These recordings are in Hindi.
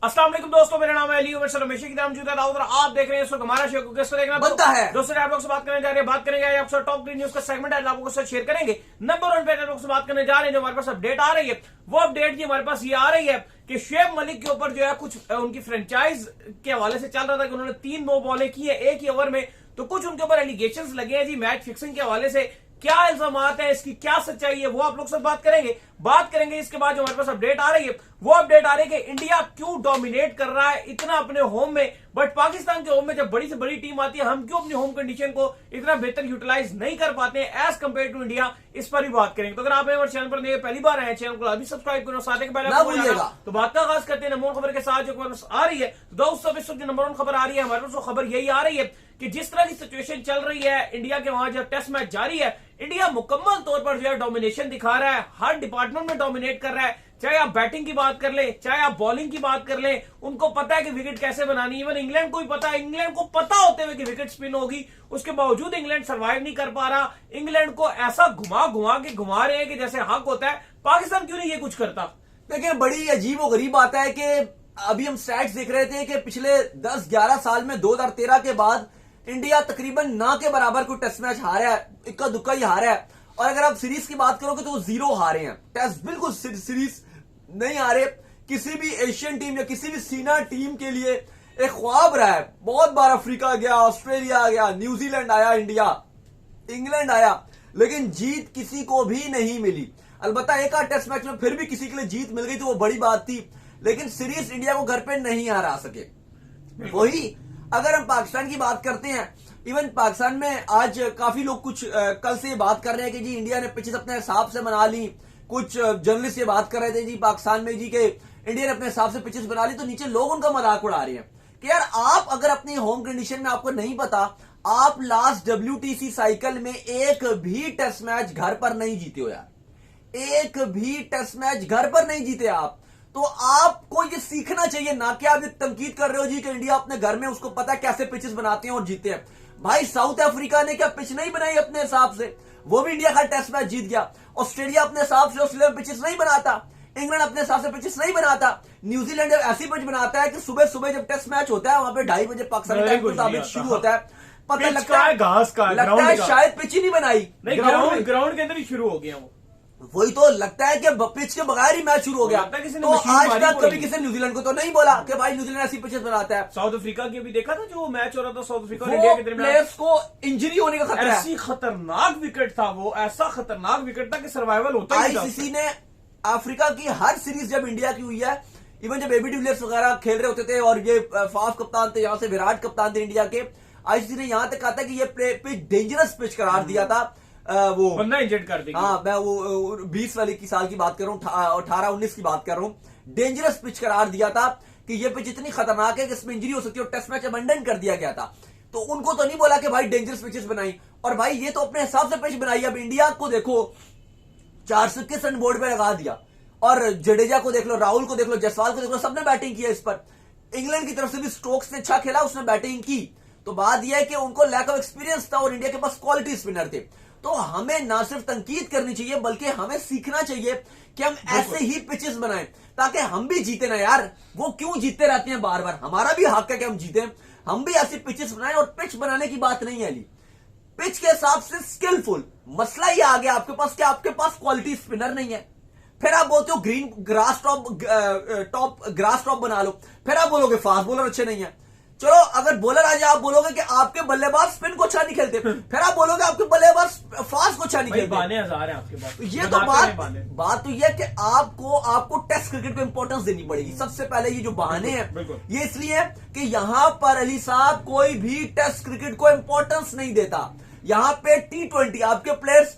अस्सलाम वालेकुम दोस्तों, मेरा नाम है अली उमर सर हमेशा की नाम जुदा दाऊद और आप देख रहे हैं इस वक्त हमारा शो को किस तरह देखना बनता है। दोस्तों आप लोग से बात करने जा रहे हैं, बात करेंगे आप सर टॉप 3 न्यूज का सेगमेंट है, आप लोगों से शेयर करेंगे। नंबर 1 पे आप लोग से बात करने जा रहे हैं, जो हमारे पास अपडेट आ रही है वो अपडेट जी हमारे पास ये आ रही है कि शुएब मलिक के ऊपर जो है कुछ उनकी फ्रेंचाइज के हवाले से चल रहा था कि उन्होंने 3 नो बॉलें की है एक ही ओवर में, तो कुछ उनके ऊपर एलिगेशंस लगे हैं जी मैच फिक्सिंग के हवाले से। क्या इल्जाम है, इसकी क्या सच्चाई है, वो आप लोग से बात करेंगे। इसके बाद जो हमारे पास अपडेट आ रही है वो अपडेट आ रही है कि इंडिया क्यों डोमिनेट कर रहा है इतना अपने होम में, बट पाकिस्तान के होम में जब बड़ी से बड़ी टीम आती है हम क्यों अपनी होम कंडीशन को इतना बेहतर यूटिलाइज नहीं कर पाते हैं एज कंपेयर टू इंडिया। इस पर भी बात करेंगे। तो अगर आप हमारे चैनल पर नए पहली बार आए, चैनल को अभी सब्सक्राइब करो, साथ ही तो बात का आगाज करते हैं नंबर 1 खबर के साथ जो आ रही है। तो दोस्तों इस वक्त नंबर 1 खबर आ रही है हमारे पास, खबर यही आ रही है कि जिस तरह की सिचुएशन चल रही है इंडिया के वहां जब टेस्ट मैच जारी है, इंडिया मुकम्मल तौर पर जो है डोमिनेशन दिखा रहा है, हर डिपार्टमेंट में डोमिनेट कर रहा है। चाहे आप बैटिंग की बात कर ले, चाहे आप बॉलिंग की बात कर ले, उनको पता है कि विकेट कैसे बनानी है। इवन इंग्लैंड को भी पता है, इंग्लैंड को पता होते हुए कि विकेट स्पिन होगी, उसके बावजूद इंग्लैंड सर्वाइव नहीं कर पा रहा। इंग्लैंड को ऐसा घुमा रहे हैं कि जैसे हक होता है। पाकिस्तान क्यों नहीं ये कुछ करता? देखिए, बड़ी अजीब और गरीब बात है कि अभी हम स्टैट्स देख रहे थे कि पिछले 10-11 साल में 2013 के बाद इंडिया तकरीबन ना के बराबर कोई टेस्ट मैच हारा है, इक्का दुक्का ही हारा है। और अगर आप सीरीज की बात करोगे तो वो 0 हारे हैं, टेस्ट बिल्कुल सीरीज नहीं हारे। किसी भी एशियन टीम या किसी भी सीना टीम के लिए एक ख्वाब रहा है। बहुत बार अफ्रीका गया, ऑस्ट्रेलिया गया, न्यूजीलैंड आया, इंडिया, इंग्लैंड आया, लेकिन जीत किसी को भी नहीं मिली। अलबत्ता एक आध टेस्ट मैच में फिर भी किसी के लिए जीत मिल गई तो वो बड़ी बात थी, लेकिन सीरीज इंडिया को घर पे नहीं हरा सके। वही अगर हम पाकिस्तान की बात करते हैं, इवन पाकिस्तान में आज काफी लोग कुछ कल से बात कर रहे हैं कि जी इंडिया ने पिचेस अपने हिसाब से बना ली। कुछ जर्नलिस्ट ये बात कर रहे थे जी पाकिस्तान में जी के इंडिया ने अपने हिसाब से पिचेस बना ली, तो नीचे लोग उनका मजाक उड़ा रहे हैं कि यार आप अगर अपनी होम कंडीशन में आपको नहीं पता, आप लास्ट WTC साइकिल में एक भी टेस्ट मैच घर पर नहीं जीते हो यार, एक भी टेस्ट मैच घर पर नहीं जीते आप। तो आपको ये सीखना चाहिए, ना कि आप ये तनकीद कर रहे हो जी कि इंडिया अपने घर में उसको पता है कैसे पिचेस बनाते हैं और जीते हैं। भाई साउथ अफ्रीका ने क्या पिच नहीं बनाई अपने हिसाब से, वो भी इंडिया का टेस्ट मैच जीत गया। ऑस्ट्रेलिया अपने हिसाब से ऑस्ट्रेलिया में पिचेस नहीं बनाता, इंग्लैंड अपने हिसाब से पिचेस नहीं बनाता, न्यूजीलैंड जब ऐसी पिच बनाता है कि सुबह सुबह जब टेस्ट मैच होता है वहां पे 2:30 बजे पाकिस्तान टाइम के मुताबिक शुरू होता है, पता लगता है घास का लगता है शायद पिच ही नहीं बनाई, ग्राउंड के अंदर ही शुरू हो गया वो। वही तो लगता है कि पिच के बगैर ही मैच शुरू हो गया। तो आज तक कभी किसी न्यूजीलैंड को तो नहीं बोला कि भाई न्यूजीलैंड ऐसी पिचेस बनाता है। साउथ अफ्रीका की भी देखा था जो मैच हो रहा था साउथ अफ्रीका और इंडिया के दरमियान, प्लेयर्स को इंजरी होने का खतरा है। ऐसी खतरनाक विकेट था वो, ऐसा खतरनाक विकेट था कि सर्वाइवल होता ही था। आईसीसी ने अफ्रीका की हर सीरीज जब इंडिया की हुई है, इवन जब एबी डिविलियर्स वगैरह खेल रहे होते थे और ये फाफ कप्तान थे, यहाँ से विराट कप्तान थे इंडिया के, आईसीसी ने यहां तक कहा था कि ये पिच डेंजरस पिच करार दिया था। वो बंदा इंजर्ड कर देगा। हाँ, मैं वो 20 वाली की साल की बात कर रहा हूँ, 18-19 की बात कर रहा हूँ। डेंजरस पिच करार दिया था कि ये पिच इतनी खतरनाक है कि इसमें इंजरी हो सकती है और टेस्ट मैच अबंडन कर दिया गया था। तो उनको तो नहीं बोला कि भाई डेंजरस पिचेस बनाई, और भाई ये तो अपने हिसाब से पिच बनाई। अब इंडिया को देखो 4 सिक्के सन बोर्ड पे लगा दिया, और जडेजा को देख लो, राहुल को देख लो, जायसवाल को देख लो, सबने बैटिंग किया इस पर। इंग्लैंड की तरफ से भी स्टोक्स ने अच्छा खेला, उसने बैटिंग की। तो बात यह है कि उनको लैक ऑफ एक्सपीरियंस था और इंडिया के पास क्वालिटी स्पिनर थे। तो हमें ना सिर्फ तनकीद करनी चाहिए बल्कि हमें सीखना चाहिए कि हम ऐसे ही पिचेस बनाएं ताकि हम भी जीते ना यार। वो क्यों जीतते रहते हैं बार बार, हमारा भी हक है कि हम जीते, हम भी ऐसी पिचेस बनाएं। और पिच बनाने की बात नहीं है अली, पिच के हिसाब से स्किलफुल। मसला ये आ गया आपके पास कि आपके पास क्वालिटी स्पिनर नहीं है। फिर आप बोलते हो green grass top grass top बना लो, फिर आप बोलोगे फास्ट बॉलर अच्छे नहीं है। चलो अगर बॉलर आ जाए, आप बोलोगे कि आपके बल्लेबाज स्पिन को अच्छा नहीं खेलते, फिर आप बोलोगे आपके बल्लेबाज फास्ट को अच्छा नहीं खेलते। बहाने हजार हैं आपके पास। तो ये तो बात तो ये है कि आपको टेस्ट क्रिकेट को इंपॉर्टेंस देनी पड़ेगी। सबसे पहले ये जो बहाने हैं ये इसलिए है कि यहां पर अली साहब कोई भी टेस्ट क्रिकेट को इंपॉर्टेंस नहीं देता। यहां पे T20 आपके प्लेयर्स,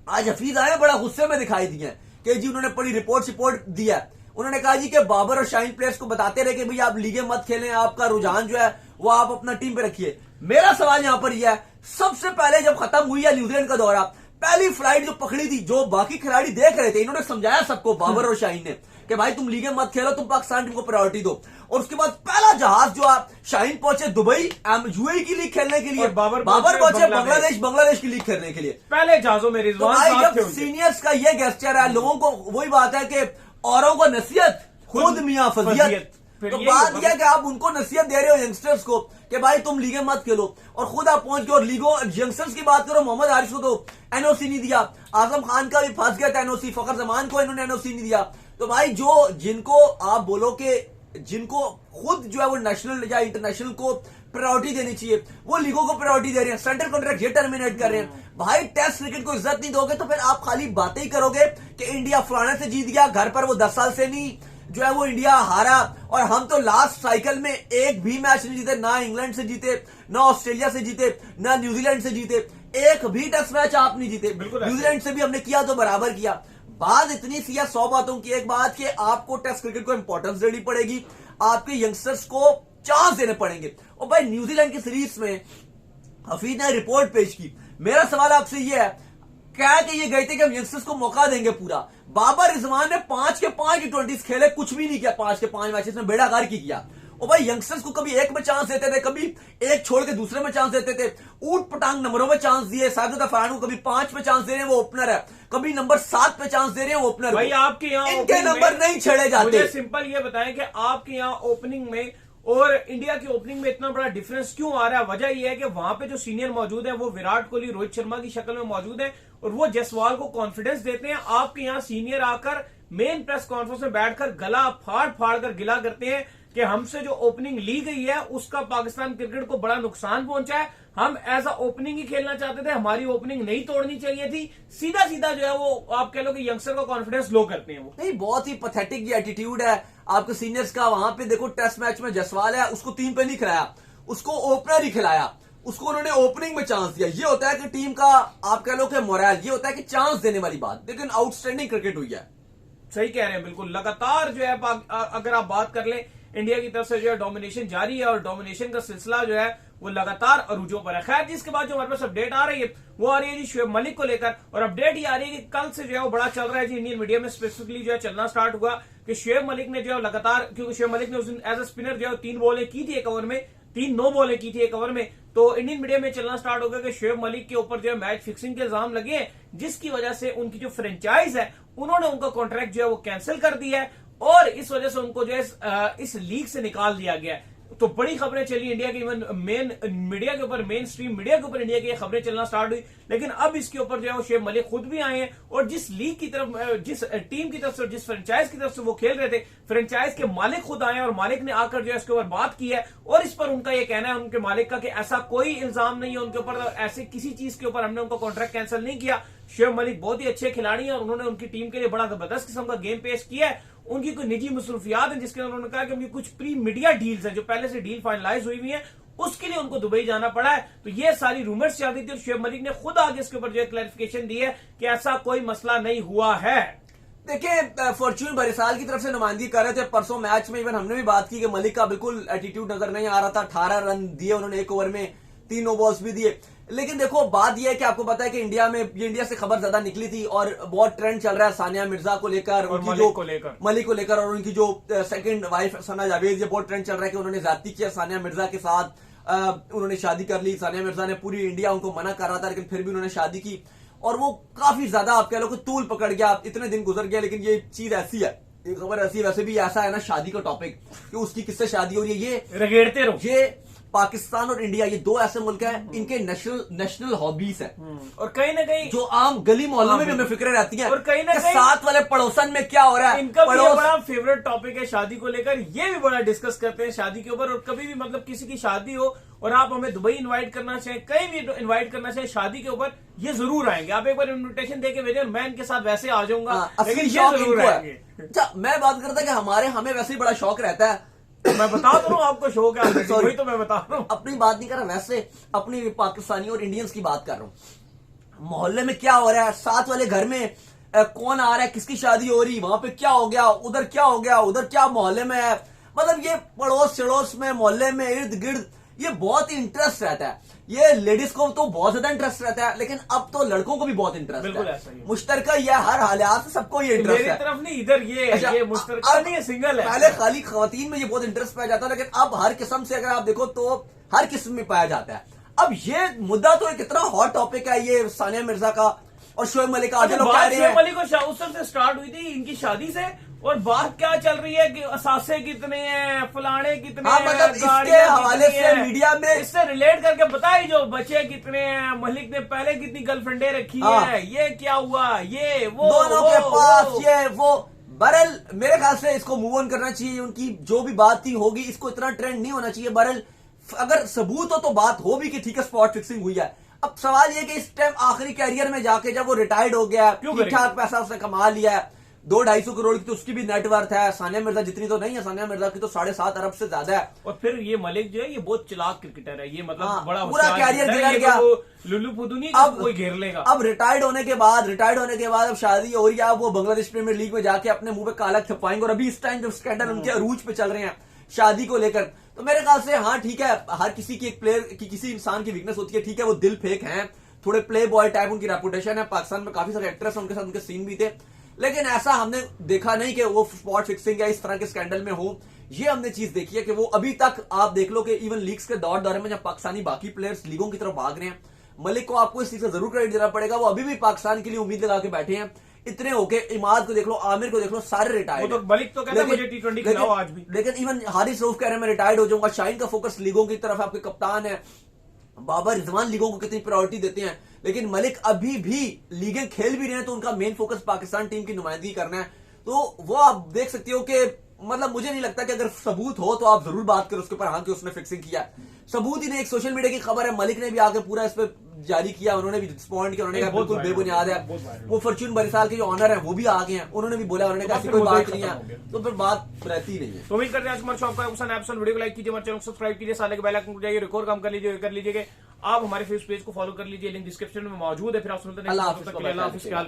आज हफीज आए बड़ा गुस्से में दिखाई दिए कि जी उन्होंने बड़ी रिपोर्ट दिया है। उन्होंने कहा जी कि बाबर और शाहीन प्लेयर्स को बताते रहे कि भाई आप लीगें मत खेलें, आपका रुझान जो है वो आप अपना टीम पे रखिए। मेरा सवाल यहां पर यह है, सबसे पहले जब खत्म हुई है न्यूजीलैंड का दौरा, पहली फ्लाइट जो पकड़ी थी, जो बाकी खिलाड़ी देख रहे थे, इन्होंने समझाया सबको, बाबर और शाहीन ने, कि भाई तुम लीगें मत खेलो, तुम पाकिस्तान टीम को प्रायोरिटी दो। और उसके बाद पहला जहाज जो आप शाहीन पहुंचे दुबई यूएई की लीग खेलने के लिए, बाबर पहुंचे बांग्लादेश की लीग खेलने के लिए। पहले जहाजों में रिजवान जब सीनियर्स का ये गेस्चर है, लोगों को वही बात है कि औरों को नसीहत खुद मियां फजीयत। फिर तो यही बात होगा। यह कि आप उनको नसीहत दे रहे हो यंगस्टर्स को कि भाई तुम लीगें मत खेलो, और खुद आप पहुंच गए और लीगो यंगस्टर्स की बात करो। मोहम्मद हारिस को तो एनओसी नहीं दिया, आजम खान का भी फंस गया था एनओसी, फखर जमान को इन्होंने एनओसी नहीं दिया। तो भाई जो जिनको आप बोलो कि जिनको खुद जो है वो नेशनल या इंटरनेशनल को प्रायोरिटी देनी चाहिए, वो लीगों को प्रायोरिटी दे रहे हैं, सेंट्रल कॉन्ट्रैक्ट ये टर्मिनेट कर रहे हैं। भाई टेस्ट क्रिकेट को इज्जत नहीं दोगे तो फिर आप खाली बातें ही करोगे कि इंडिया फलाने से जीत गया, घर पर वो 10 साल से नहीं जो है वो इंडिया हारा, और हम तो लास्ट साइकिल में एक भी मैच नहीं जीते, ना इंग्लैंड से जीते, ना ऑस्ट्रेलिया से जीते, ना न्यूजीलैंड से जीते, एक भी टेस्ट मैच आप नहीं जीते। न्यूजीलैंड से भी हमने किया तो बराबर किया। बात इतनी सी है 100 बातों की एक बात कि आपको टेस्ट क्रिकेट को इंपॉर्टेंस देनी पड़ेगी, आपके यंगस्टर्स को चांस देने पड़ेंगे। और भाई न्यूजीलैंड की सीरीज में हफीज ने रिपोर्ट पेश की, मेरा सवाल आपसे यह है, क्या कि ये गए थे कि हम यंगस्टर्स को मौका देंगे पूरा। बाबर रिजवान ने 5 के 5 T20 खेले, कुछ भी नहीं किया 5 के 5 मैचेस में, बेड़ागार की किया। और भाई यंगस्टर्स को कभी एक में चांस देते थे, कभी एक छोड़ के दूसरे में चांस देते थे, ऊट पटांग नंबरों में चांस दिए। साजिद फरहान को कभी 5 पे चांस दे रहे हैं, वो ओपनर है, कभी नंबर 7 पे चांस दे रहे हैं, वो ओपनर। भाई आपके यहाँ इनके नंबर नहीं छेड़े जाते। मुझे सिंपल ये बताएं कि आपके यहाँ ओपनिंग में और इंडिया की ओपनिंग में इतना बड़ा डिफरेंस क्यों आ रहा है? वजह यह है कि वहां पे जो सीनियर मौजूद है वो विराट कोहली, रोहित शर्मा की शक्ल में मौजूद है और वो जायसवाल को कॉन्फिडेंस देते हैं। आपके यहाँ सीनियर आकर मेन प्रेस कॉन्फ्रेंस में बैठकर गला फाड़ फाड़ कर गिला करते हैं कि हमसे जो ओपनिंग ली गई है उसका पाकिस्तान क्रिकेट को बड़ा नुकसान पहुंचा है, हम एज अ ओपनिंग ही खेलना चाहते थे, हमारी ओपनिंग नहीं तोड़नी चाहिए थी। सीधा सीधा जो है वो आप कह लो कि यंगस्टर का कॉन्फिडेंस लो करते हैं। वो नहीं, बहुत ही पैथेटिक ये एटीट्यूड है आपके सीनियर्स का। वहां पे देखो टेस्ट मैच में जायसवाल है, उसको 3 पे नहीं खिलाया, उसको ओपनर ही खिलाया, उसको उन्होंने ओपनिंग में चांस दिया। ये होता है कि टीम का आप कह लो कि मोरल, ये होता है कि चांस देने वाली बात। लेकिन आउटस्टैंडिंग क्रिकेट हुई है। सही कह रहे हैं, बिल्कुल लगातार जो है अगर आप बात कर लें इंडिया की तरफ से जो है डोमिनेशन जारी है और डोमिनेशन का सिलसिला जो है वो लगातार अरूजों पर है। खैर जिसके बाद जो हमारे पास अपडेट आ रही है वो आ रही है जी शुएब मलिक को लेकर, और अपडेट ये आ रही है कि कल से जो है वो बड़ा चल रहा है जी इंडियन मीडिया में स्पेसिफिकली जो है चलना स्टार्ट हुआ कि शुएब मलिक ने जो है लगातार, क्योंकि शुएब मलिक ने उस दिन एज अ स्पिनर जो है 3 बॉलें की थी एक ओवर में, 3 नो बॉलें की थी एक ओवर में, तो इंडियन मीडिया में चलना स्टार्ट हो गया कि शुएब मलिक के ऊपर जो है मैच फिक्सिंग के इल्जाम लगे हैं, जिसकी वजह से उनकी जो फ्रेंचाइज है उन्होंने उनका कॉन्ट्रैक्ट जो है वो कैंसिल कर दिया है और इस वजह से उनको जो है इस लीग से निकाल दिया गया है। तो बड़ी खबरें चली इंडिया की, इवन मेन मीडिया के ऊपर, मेन स्ट्रीम मीडिया के ऊपर इंडिया की खबरें चलना स्टार्ट हुई। लेकिन अब इसके ऊपर जो है शुएब मलिक खुद भी आए हैं और जिस लीग की तरफ, जिस टीम की तरफ से, जिस फ्रेंचाइज की तरफ से वो खेल रहे थे, फ्रेंचाइज के मालिक खुद आए हैं और मालिक ने आकर जो है इसके ऊपर बात की है और इस पर उनका ये कहना है उनके मालिक का कि ऐसा कोई इल्जाम नहीं है उनके ऊपर, ऐसे किसी चीज के ऊपर हमने उनका कॉन्ट्रैक्ट कैंसिल नहीं किया। शुएब मलिक बहुत ही अच्छे खिलाड़ी हैं और उन्होंने उनकी टीम के लिए बड़ा जबरदस्त किस्म का गेम पेश किया है। उनकी कोई निजी मसरूफियात है जिसके उन्होंने कहा कि उनकी कुछ प्री मीडिया डील्स हैं जो पहले से डील फाइनलाइज हुई हुई है, उसके लिए उनको दुबई जाना पड़ा है। तो ये सारी रूमर्स चल रही थी और शुएब मलिक ने खुद आगे इसके ऊपर जो है क्लैरिफिकेशन दी है कि ऐसा कोई मसला नहीं हुआ है। देखिए फॉर्च्यून बरिसाल की तरफ से नुमाइंदगी कर रहे थे परसों मैच में, इवन हमने भी बात की कि मलिक का बिल्कुल एटीट्यूड नजर नहीं आ रहा था। 18 रन दिए उन्होंने एक ओवर में, 3 नो बॉल्स भी दिए। लेकिन देखो बात यह है कि आपको पता है कि इंडिया में, ये इंडिया से खबर ज्यादा निकली थी और बहुत ट्रेंड चल रहा है सानिया मिर्जा को लेकर, उनकी जो मलिक को लेकर और उनकी जो सेकंड वाइफ सना जावेद, ये बहुत ट्रेंड चल रहा है कि उन्होंने ज्यादती किया सानिया मिर्जा के साथ, उन्होंने शादी कर ली। सानिया मिर्जा ने, पूरी इंडिया उनको मना कर रहा था लेकिन फिर भी उन्होंने शादी की और वो काफी ज्यादा आप कह लो कि तूल पकड़ गया, इतने दिन गुजर गया। लेकिन ये चीज ऐसी है, ये खबर ऐसी, वैसे भी ऐसा है ना शादी का टॉपिक कि उसकी किससे शादी हो रही है, ये रगेड़ते रहो। ये पाकिस्तान और इंडिया, ये 2 ऐसे मुल्क हैं इनके नेशनल हॉबीज है और कहीं ना कहीं जो आम गली मोहल्लों में भी हमें फिक्रें रहती हैं और कहीं ना कहीं साथ वाले पड़ोसन में क्या हो रहा है। इनका भी बड़ा फेवरेट टॉपिक है शादी को लेकर, ये भी बड़ा डिस्कस करते हैं शादी के ऊपर। और कभी भी मतलब किसी की शादी हो और आप हमें दुबई इनवाइट करना चाहें, कहीं भी इनवाइट करना चाहें शादी के ऊपर, ये जरूर आएंगे। आप एक बार इन्विटेशन देके भेजें और मैं इनके साथ वैसे आ जाऊंगा, लेकिन ये जरूर आएंगे। अच्छा, मैं बात करता कि हमें वैसे ही बड़ा शौक रहता है। मैं बता तो रहा हूं आपको शौक है, वही तो मैं बता रहा हूं। अपनी बात नहीं कर रहा, वैसे अपनी पाकिस्तानी और इंडियंस की बात कर रहा हूं। मोहल्ले में क्या हो रहा है, साथ वाले घर में कौन आ रहा है, किसकी शादी हो रही, वहां पे क्या हो गया, उधर क्या हो गया, उधर क्या मोहल्ले में है, मतलब ये पड़ोस चड़ोस में, मोहल्ले में, इर्द गिर्द, ये बहुत ही इंटरेस्ट रहता है। ये लेडीज को तो बहुत ज्यादा इंटरेस्ट रहता है, लेकिन अब तो लड़कों को भी बहुत इंटरेस्ट है। मुश्तरका ये हर हालात से सबको ये इंटरेस्ट है। मेरी तरफ नहीं, इधर ये मुश्तरका नहीं है, सिंगल है। पहले खाली खवातीन में ये बहुत इंटरेस्ट पाया जाता है, लेकिन अब हर किस्म से अगर आप देखो तो हर किस्म में पाया जाता है। अब ये मुद्दा तो एक इतना हॉट टॉपिक है ये सानिया मिर्जा का और शुएब मलिक का। शुएब मलिक को उस तरह से स्टार्ट हुई थी इनकी शादी से और बात क्या चल रही है कि असासे कितने हैं, फलाने कितने हाँ, हैं, मतलब इसके गाड़ियां हवाले कितनी से हैं, मीडिया में इससे रिलेट करके बताइए जो बचे कितने हैं, मलिक ने पहले कितनी गर्लफ्रेंडें रखी हाँ। है, ये क्या हुआ, ये वो दोनों वो, के पास वो। ये वो। बहरहाल मेरे ख्याल से इसको मूव ऑन करना चाहिए, उनकी जो भी बात थी होगी, इसको इतना ट्रेंड नहीं होना चाहिए। बहरहाल अगर सबूत हो तो बात हो भी कि ठीक है स्पॉट फिक्सिंग हुई है। अब सवाल ये कि इस टाइम आखिरी कैरियर में जाके जब वो रिटायर्ड हो गया, क्यों ठीक ठाक पैसा उसने कमा लिया है, 200-250 करोड़ की तो उसकी भी नेटवर्थ है। सानिया मिर्जा जितनी तो नहीं है, सानिया मिर्जा की तो 7.5 अरब से ज्यादा है। और फिर ये मलिक जो है ये बहुत चालाक क्रिकेटर है, ये मतलब हाँ, बड़ा पूरा होशियार कैरियर cricketer है, गिर ये गया। तो वो लुल्लू फुदू नहीं कि अब कोई घेर लेगा। अब रिटायर्ड होने के बाद अब शादी हो रही है, अब वो बांग्लादेश प्रीमियर लीग में जाके अपने मुंह पे काला छपाएंगे। और अभी इस टाइम जब स्कैंडल उनके अरूज पे चल रहे हैं शादी को लेकर, तो मेरे ख्याल से हाँ ठीक है, हर किसी की एक प्लेयर की किसी इंसान की वीकनेस होती है। ठीक है वो दिल फेक हैं, थोड़े प्ले बॉय टाइप उनकी रेपुटेशन है, पाकिस्तान में काफी सारे एक्ट्रेस उनके साथ उनके सीन भी थे, लेकिन ऐसा हमने देखा नहीं कि वो स्पॉट फिक्सिंग या इस तरह के स्कैंडल में हो। ये हमने चीज देखी है कि वो अभी तक आप देख लो कि इवन लीग्स के दौरे में जब पाकिस्तानी बाकी प्लेयर्स लीगों की तरफ भाग रहे हैं, मलिक को आपको इस चीज का जरूर क्रेडिट देना पड़ेगा। वो अभी भी पाकिस्तान के लिए उम्मीद लगा के बैठे हैं। इतने होके इमाद को देख लो, आमिर को देख लो, सारे रिटायर्ड। वो तो मलिक तो कहता है मुझे T20 खिलाओ आज भी। लेकिन इवन हारिस रऊफ कह रहे हैं मैं रिटायर्ड हो जाऊंगा। शाहीन का फोकस लीगों की तरफ, आपके कप्तान है बाबर रिजवान लीगों को कितनी प्रायोरिटी देते हैं, लेकिन मलिक अभी भी लीगें खेल भी रहे हैं तो उनका मेन फोकस पाकिस्तान टीम की नुमाइंदगी करना है। तो वो आप देख सकते हो कि मतलब मुझे नहीं लगता कि अगर सबूत हो तो आप जरूर बात करो उसके ऊपर, हाँ कि उसने फिक्सिंग किया। सबूत ही नहीं, एक सोशल मीडिया की खबर है, मलिक ने भी आके पूरा इस पर जारी किया, उन्होंने भी रिस्पॉन्ड किया, उन्होंने कहा बहुत बिल्कुल viral बेबुनियाद है। बहुत viral। वो फॉर्च्यून बरिसाल के जो ऑनर है वो भी आ गए हैं, उन्होंने भी बोला, उन्होंने कहा ऐसी कोई बात नहीं है, तो फिर बात रहती ही नहीं है। तो उम्मीद करते हैं आज हमारे शॉप का एपिसोड वीडियो को लाइक कीजिए, हमारे चैनल को सब्सक्राइब कीजिए, साले के बेल आइकन को जाइए, रिकॉर्ड काम कर लीजिए। आप हमारे फेसबुक पेज को फॉलो कर लीजिए, लिंक डिस्क्रिप्शन में मौजूद है। फिर आप सुनते हैं अल्लाह ख्याल